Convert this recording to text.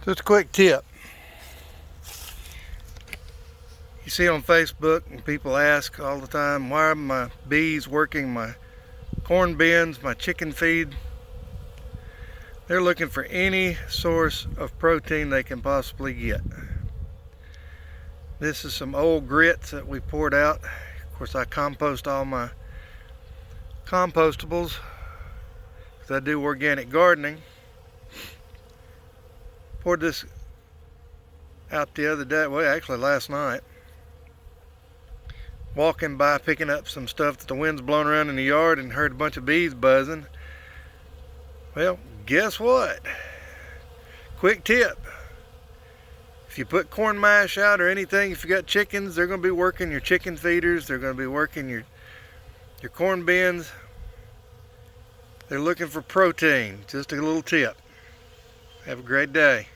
Just a quick tip. You see on Facebook, and people ask all the time, why are my bees working my corn bins, my chicken feed? They're looking for any source of protein they can possibly get. This is some old grits that we poured out. Of course, I compost all my compostables because I do organic gardening. Poured this out the other day, well, actually last night. Walking by, picking up some stuff that the wind's blowing around in the yard, and heard a bunch of bees buzzing. Well, guess what? Quick tip. If you put corn mash out or anything, if you got chickens, they're going to be working your chicken feeders. They're going to be working your corn bins. They're looking for protein. Just a little tip. Have a great day.